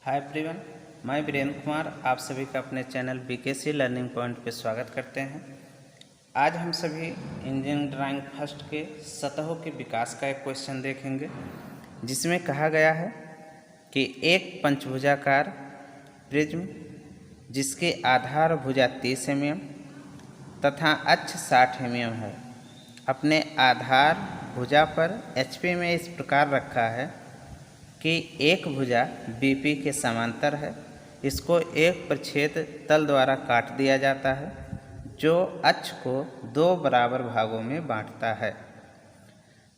Hi everyone, मैं वीरेंद्र कुमार आप सभी का अपने चैनल बीकेसी लर्निंग पॉइंट पे स्वागत करते हैं। आज हम सभी इंजीनियरिंग ड्राइंग फर्स्ट के सतहों के विकास का एक क्वेश्चन देखेंगे, जिसमें कहा गया है कि एक पंचभुजाकार प्रिज्म जिसके आधार भुजा 30 mm तथा अक्ष 60 mm है, अपने आधार भुजा पर HP में इस प्रकार रखा है कि एक भुजा BP के समांतर है। इसको एक प्रच्छेद तल द्वारा काट दिया जाता है, जो अक्ष को दो बराबर भागों में बांटता है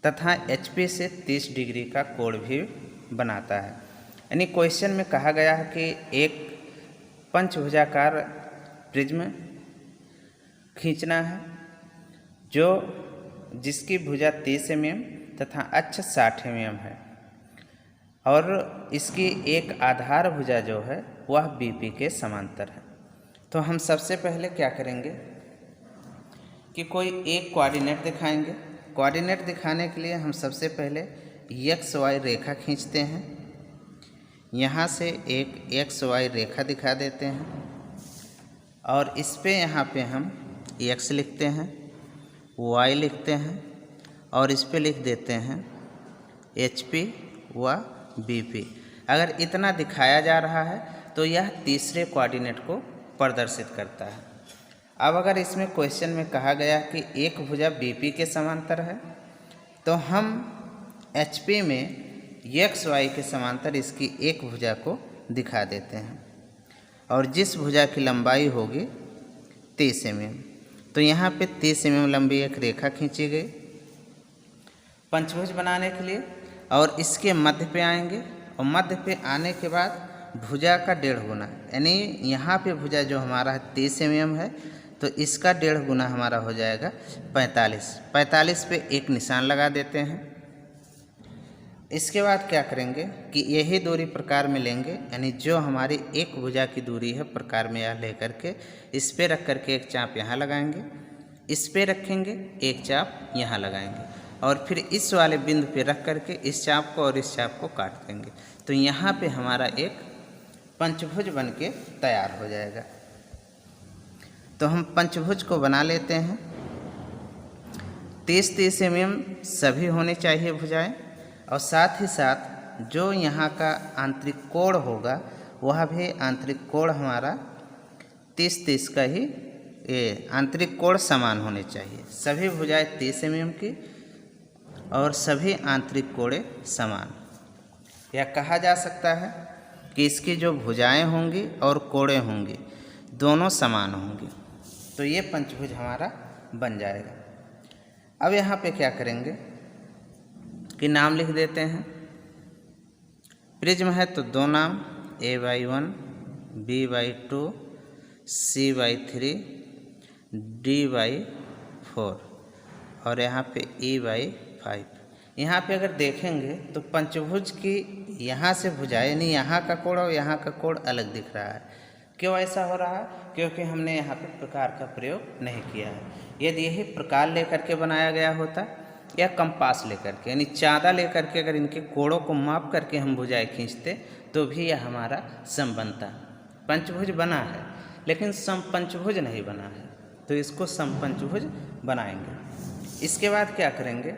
तथा HP से 30 डिग्री का कोण भी बनाता है। यानी क्वेश्चन में कहा गया है कि एक पंचभुजाकार प्रिज्म खींचना है जिसकी भुजा 30 mm तथा अक्ष 60 mm है, और इसकी एक आधार भुजा जो है वह BP के समांतर है। तो हम सबसे पहले क्या करेंगे कि कोई एक कोऑर्डिनेट दिखाएंगे। कोऑर्डिनेट दिखाने के लिए हम सबसे पहले XY रेखा खींचते हैं। यहाँ से एक XY रेखा दिखा देते हैं और इस पे यहाँ पे हम X लिखते हैं, Y लिखते हैं और इस पे लिख देते हैं HP व BP। अगर इतना दिखाया जा रहा है तो यह तीसरे कोऑर्डिनेट को प्रदर्शित करता है। अब अगर इसमें क्वेश्चन में कहा गया कि एक भुजा BP के समांतर है, तो हम HP में XY के समांतर इसकी एक भुजा को दिखा देते हैं, और जिस भुजा की लंबाई होगी 30 mm, तो यहाँ पे 30 mm लंबी एक रेखा खींची गई पंचभुज बनाने के लिए, और इसके मध्य पे आएंगे और मध्य पे आने के बाद भुजा का 1.5 गुना, यानी यहाँ पे भुजा जो हमारा 30 mm है तो इसका 1.5 गुना हमारा हो जाएगा 45 पे एक निशान लगा देते हैं। इसके बाद क्या करेंगे कि यही दूरी प्रकार में लेंगे, यानी जो हमारी एक भुजा की दूरी है प्रकार में यह लेकर के इस पे रख करके एक चाप यहाँ लगाएंगे, इस पे रखेंगे एक चाप यहाँ लगाएंगे, और फिर इस वाले बिंदु पे रख करके इस चाप को और इस चाप को काट देंगे। तो यहाँ पे हमारा एक पंचभुज बन के तैयार हो जाएगा। तो हम पंचभुज को बना लेते हैं। 30 mm सभी होने चाहिए भुजाएं, और साथ ही साथ जो यहाँ का आंतरिक कोण होगा वह भी आंतरिक कोण हमारा 30 का ही आंतरिक कोण समान होने चाहिए। सभी भुजाएं 30 mm की और सभी आंतरिक कोणे समान। यह कहा जा सकता है कि इसकी जो भुजाएं होंगी और कोणे होंगी दोनों समान होंगी, तो ये पंचभुज हमारा बन जाएगा। अब यहाँ पे क्या करेंगे कि नाम लिख देते हैं। प्रिज्म है तो दो नाम, A/1, B/2, C/3, D/4 और यहाँ पे E/5। यहाँ पे अगर देखेंगे तो पंचभुज की यहाँ से भुजाएं, यानी यहाँ का कोण और यहाँ का कोण अलग दिख रहा है। क्यों ऐसा हो रहा है? क्योंकि हमने यहाँ पे प्रकार का प्रयोग नहीं किया है। यदि यही प्रकार लेकर के बनाया गया होता या कंपास लेकर के, यानी चाँदा लेकर के अगर इनके कोणों को माप करके हम भुजाएं खींचते तो भी यह हमारा सम बनता। पंचभुज बना है लेकिन समपंचभुज नहीं बना है, तो इसको समपंचभुज बनाएंगे। इसके बाद क्या करेंगे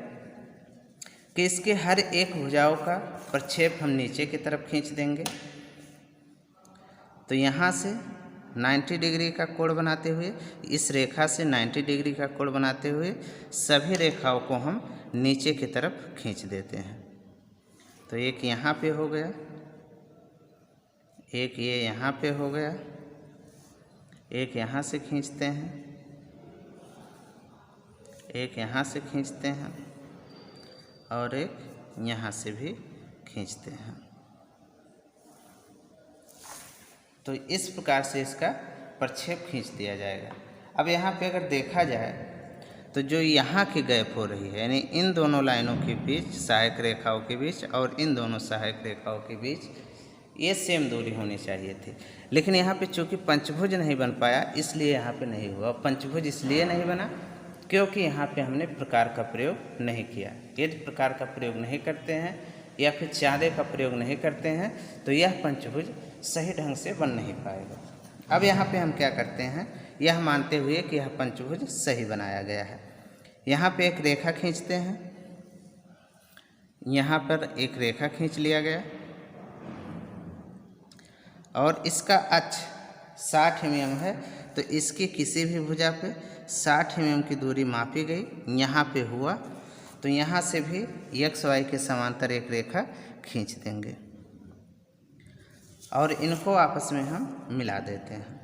कि इसके हर एक भुजाओं का प्रक्षेप हम नीचे की तरफ खींच देंगे। तो यहाँ से 90 डिग्री का कोण बनाते हुए, इस रेखा से 90 डिग्री का कोण बनाते हुए सभी रेखाओं को हम नीचे की तरफ खींच देते हैं। तो एक यहाँ पे हो गया, एक ये यहाँ पे हो गया, एक यहाँ से खींचते हैं, एक यहाँ से खींचते हैं और एक यहाँ से भी खींचते हैं। तो इस प्रकार से इसका प्रक्षेप खींच दिया जाएगा। अब यहाँ पे अगर देखा जाए तो जो यहाँ की गैप हो रही है, यानी इन दोनों लाइनों के बीच, सहायक रेखाओं के बीच और इन दोनों सहायक रेखाओं के बीच ये सेम दूरी होनी चाहिए थी, लेकिन यहाँ पे चूँकि पंचभुज नहीं बन पाया इसलिए यहाँ पे नहीं हुआ। पंचभुज इसलिए नहीं बना क्योंकि यहाँ पे हमने प्रकार का प्रयोग नहीं किया। यदि प्रकार का प्रयोग नहीं करते हैं या फिर चाँदे का प्रयोग नहीं करते हैं तो यह पंचभुज सही ढंग से बन नहीं पाएगा। अब यहाँ पे हम क्या करते हैं, यह मानते हुए कि यह पंचभुज सही बनाया गया है, यहाँ पे एक रेखा खींचते हैं। यहाँ पर एक रेखा खींच लिया गया और इसका अक्ष 60 mm है, तो इसकी किसी भी भुजा पे 60 mm की दूरी मापी गई। यहाँ पे हुआ तो यहाँ से भी XY के समांतर एक रेखा खींच देंगे और इनको आपस में हम मिला देते हैं।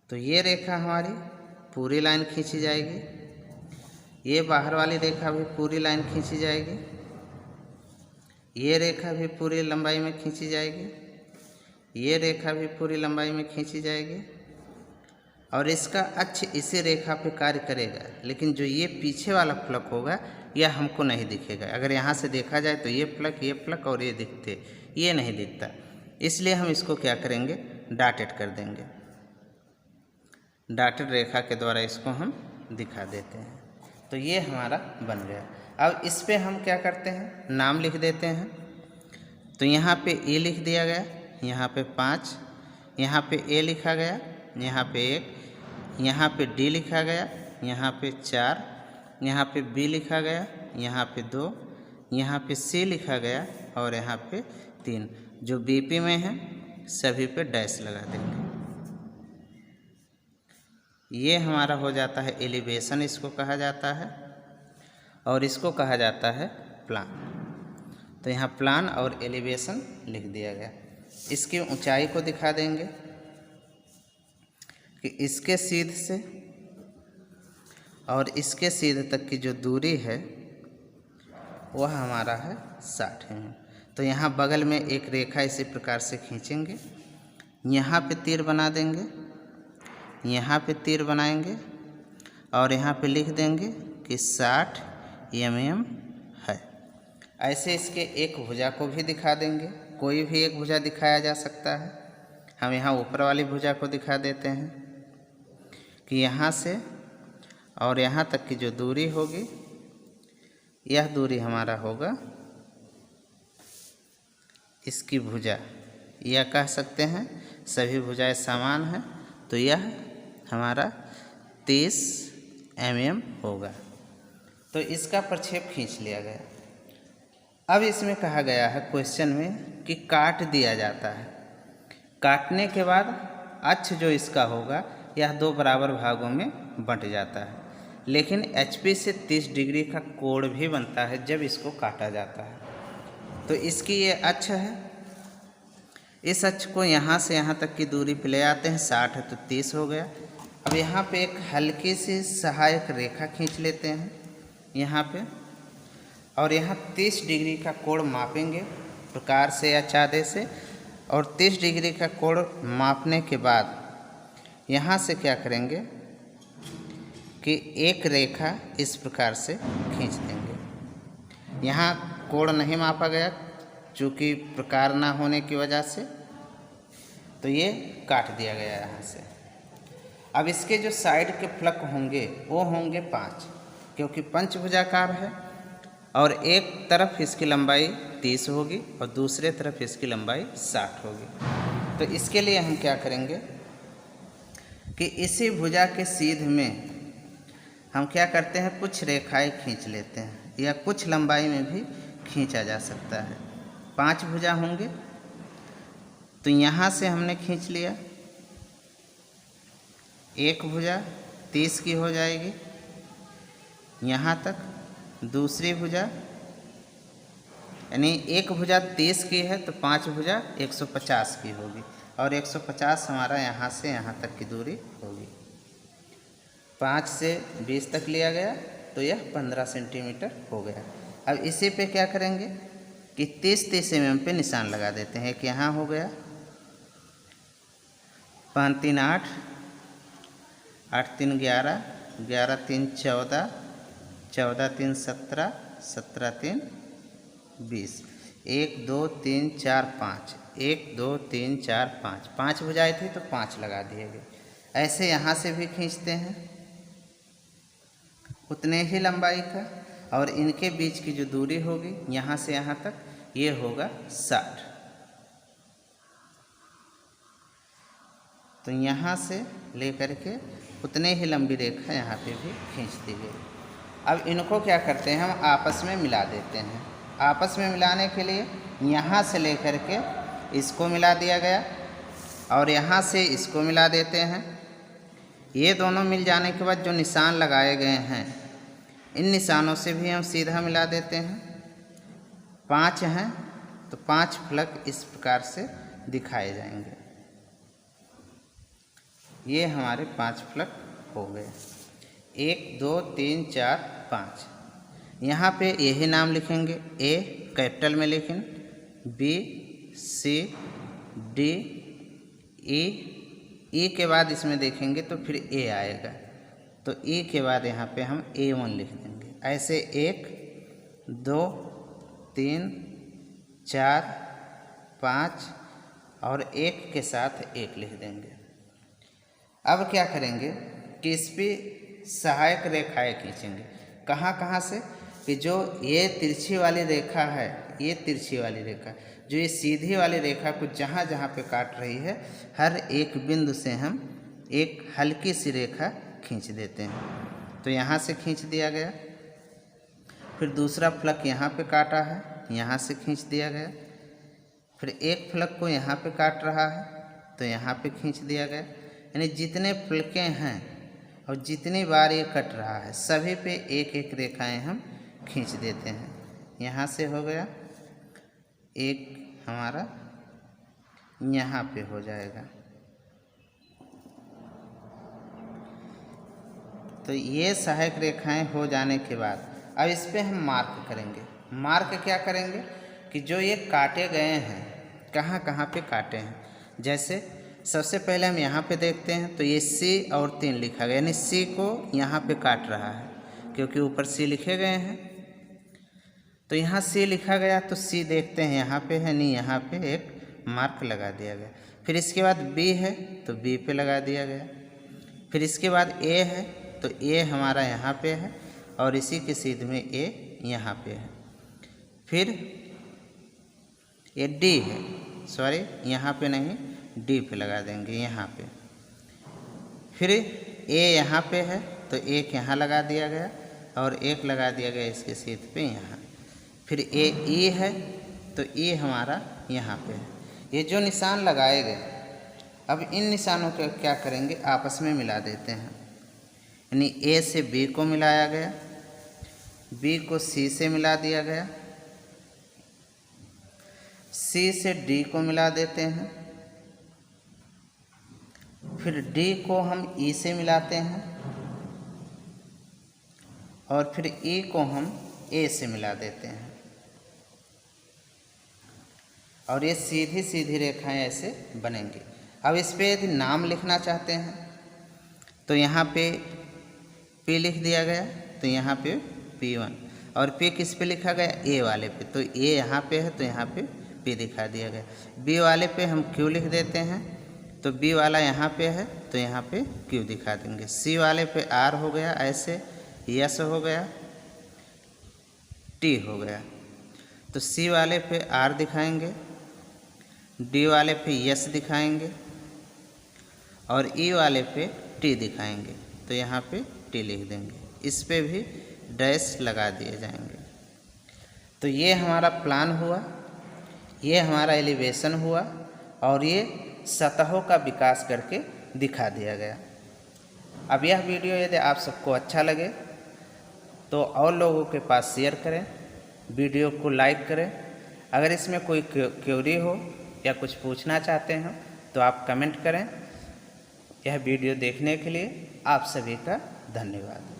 तो ये रेखा हमारी पूरी लाइन खींची जाएगी, ये बाहर वाली रेखा भी पूरी लाइन खींची जाएगी, ये रेखा भी पूरी लंबाई में खींची जाएगी, ये रेखा भी पूरी लंबाई में खींची जाएगी और इसका अक्ष इसी रेखा पे कार्य करेगा। लेकिन जो ये पीछे वाला प्लक होगा यह हमको नहीं दिखेगा। अगर यहाँ से देखा जाए तो ये प्लक और ये दिखते, ये नहीं दिखता, इसलिए हम इसको क्या करेंगे, डॉटेड कर देंगे। डॉटेड रेखा के द्वारा इसको हम दिखा देते हैं। तो ये हमारा बन गया। अब इस पे हम क्या करते हैं, नाम लिख देते हैं। तो यहाँ पे ए लिख दिया गया, यहाँ पे 5, यहाँ पे ए लिखा गया, यहाँ पे 1, यहाँ पे डी लिखा गया, यहाँ पे 4, यहाँ पे बी लिखा गया, यहाँ पे 2, यहाँ पे सी लिखा गया और यहाँ पे 3। जो बीपी में है सभी पे डैश लगा देंगे। ये हमारा हो जाता है एलिवेशन, इसको कहा जाता है और इसको कहा जाता है प्लान। तो यहाँ प्लान और एलिवेशन लिख दिया गया। इसकी ऊंचाई को दिखा देंगे कि इसके सीध से और इसके सीध तक की जो दूरी है वह हमारा है 60 mm। तो यहाँ बगल में एक रेखा इसी प्रकार से खींचेंगे, यहाँ पे तीर बना देंगे, यहाँ पे तीर बनाएंगे और यहाँ पे लिख देंगे कि 60 mm है। ऐसे इसके एक भुजा को भी दिखा देंगे, कोई भी एक भुजा दिखाया जा सकता है। हम यहाँ ऊपर वाली भुजा को दिखा देते हैं कि यहाँ से और यहाँ तक की जो दूरी होगी यह दूरी हमारा होगा इसकी भुजा, यह कह सकते हैं सभी भुजाएं समान हैं, तो यह हमारा 30 mm होगा। तो इसका प्रक्षेप खींच लिया गया। अब इसमें कहा गया है क्वेश्चन में कि काट दिया जाता है। काटने के बाद अक्ष जो इसका होगा यह 2 बराबर भागों में बंट जाता है, लेकिन HP से 30 डिग्री का कोण भी बनता है जब इसको काटा जाता है। तो इसकी ये अक्ष है, इस अक्ष को यहाँ से यहाँ तक की दूरी पे ले आते हैं, 60 है तो 30 हो गया। अब यहाँ पे एक हल्की सी सहायक रेखा खींच लेते हैं यहाँ पे और यहाँ 30 डिग्री का कोण मापेंगे प्रकार से या चाँदे से, और 30 डिग्री का कोण मापने के बाद यहाँ से क्या करेंगे कि एक रेखा इस प्रकार से खींच देंगे। यहाँ कोण नहीं मापा गया चूँकि प्रकार ना होने की वजह से, तो ये काट दिया गया यहाँ से। अब इसके जो साइड के प्लक होंगे वो होंगे 5, क्योंकि पंचभुजाकार है और एक तरफ इसकी लंबाई 30 होगी और दूसरे तरफ इसकी लंबाई 60 होगी। तो इसके लिए हम क्या करेंगे कि इसी भुजा के सीध में हम क्या करते हैं, कुछ रेखाएं खींच लेते हैं या कुछ लंबाई में भी खींचा जा सकता है। 5 भुजा होंगे तो यहाँ से हमने खींच लिया, एक भुजा 30 की हो जाएगी यहाँ तक, दूसरी भुजा यानी एक भुजा 30 की है तो 5 भुजा 150 की होगी और 150 हमारा यहाँ से यहाँ तक की दूरी होगी। 5 से 20 तक लिया गया तो यह 15 सेंटीमीटर हो गया। अब इसी पे क्या करेंगे कि 30 mm पे निशान लगा देते हैं। एक यहाँ हो गया, 5 3 8, 8 3 11, 11 3 14, 14 3 17, 17 3 20, 1 2 3 4 5, 1 2 3 4 5, 5 भुजाएं थी तो 5 लगा दिए गए। ऐसे यहाँ से भी खींचते हैं उतने ही लंबाई का, और इनके बीच की जो दूरी होगी यहाँ से यहाँ तक ये होगा 60। तो यहाँ से लेकर के उतने ही लंबी रेखा यहाँ पे भी खींच दी गई। अब इनको क्या करते हैं, हम आपस में मिला देते हैं। आपस में मिलाने के लिए यहाँ से लेकर के इसको मिला दिया गया और यहाँ से इसको मिला देते हैं। ये दोनों मिल जाने के बाद जो निशान लगाए गए हैं, इन निशानों से भी हम सीधा मिला देते हैं। 5 हैं तो 5 फलक इस प्रकार से दिखाए जाएंगे। ये हमारे 5 फलक हो गए, 1 2 3 4 5। यहाँ पे यही नाम लिखेंगे, ए कैपिटल में लिखें, बी सी डी ई के बाद इसमें देखेंगे तो फिर ए आएगा, तो ई के बाद यहाँ पे हम A1 लिख देंगे। ऐसे 1 2 3 4 5 और 1 के साथ 1 लिख देंगे। अब क्या करेंगे कि इस पे सहायक रेखाएं खींचेंगे। कहाँ कहाँ से, कि जो ये तिरछी वाली रेखा है, ये तिरछी वाली रेखा, जो ये सीधी वाली रेखा को जहाँ जहाँ पे काट रही है, हर एक बिंदु से हम एक हल्की सी रेखा खींच देते हैं। तो यहाँ से खींच दिया गया। फिर दूसरा फलक यहाँ पे काटा है, यहाँ से खींच दिया गया। फिर एक फलक को यहाँ पे काट रहा है तो यहाँ पे खींच दिया गया। यानी जितने फलकें हैं और जितनी बार ये कट रहा है, सभी पे एक एक रेखाएं हम खींच देते हैं। यहाँ से हो गया, एक हमारा यहाँ पे हो जाएगा। तो ये सहायक रेखाएं हो जाने के बाद अब इस पे हम मार्क करेंगे। मार्क क्या करेंगे कि जो ये काटे गए हैं, कहाँ कहाँ पे काटे हैं। जैसे सबसे पहले हम यहाँ पे देखते हैं तो ये C और 3 लिखा गया, यानी C को यहाँ पे काट रहा है क्योंकि ऊपर C लिखे गए हैं। तो यहाँ C लिखा गया तो C देखते हैं यहाँ पे है नहीं, यहाँ पे एक मार्क लगा दिया गया। फिर इसके बाद B है तो B पे लगा दिया गया। फिर इसके बाद A है तो A हमारा यहाँ पे है और इसी के सीध में A यहाँ पे है। फिर ये D है, सॉरी यहाँ पे नहीं, D पे लगा देंगे यहाँ पे। फिर A यहाँ पे है तो एक यहाँ लगा दिया गया और एक लगा दिया गया इसके सीध पे यहाँ। फिर E है तो E हमारा यहाँ पे है। ये जो निशान लगाए गए, अब इन निशानों को क्या करेंगे, आपस में मिला देते हैं। यानी A से B को मिलाया गया, B को C से मिला दिया गया, C से D को मिला देते हैं। फिर D को हम E से मिलाते हैं और फिर E को हम A से मिला देते हैं। और ये सीधी सीधी रेखाएं ऐसे बनेंगी। अब इस पे यदि नाम लिखना चाहते हैं तो यहाँ पे P लिख दिया गया, तो यहाँ पे P1 और P किस पे लिखा गया, A वाले पे, तो A यहाँ पे है तो यहाँ पे P दिखा दिया गया। B वाले पे हम Q लिख देते हैं तो B वाला यहाँ पे है तो यहाँ पे Q दिखा देंगे। C वाले पे R हो गया, ऐसे S हो गया, T हो गया, तो C वाले पे R दिखाएंगे, D वाले पे S दिखाएंगे और E वाले पे T दिखाएंगे, तो यहाँ पे T लिख देंगे। इस पे भी डैश लगा दिए जाएंगे। तो ये हमारा प्लान हुआ, ये हमारा एलिवेशन हुआ और ये सतहों का विकास करके दिखा दिया गया। अब यह वीडियो यदि आप सबको अच्छा लगे तो और लोगों के पास शेयर करें, वीडियो को लाइक करें। अगर इसमें कोई क्वेरी हो या कुछ पूछना चाहते हैं तो आप कमेंट करें। यह वीडियो देखने के लिए आप सभी का धन्यवाद।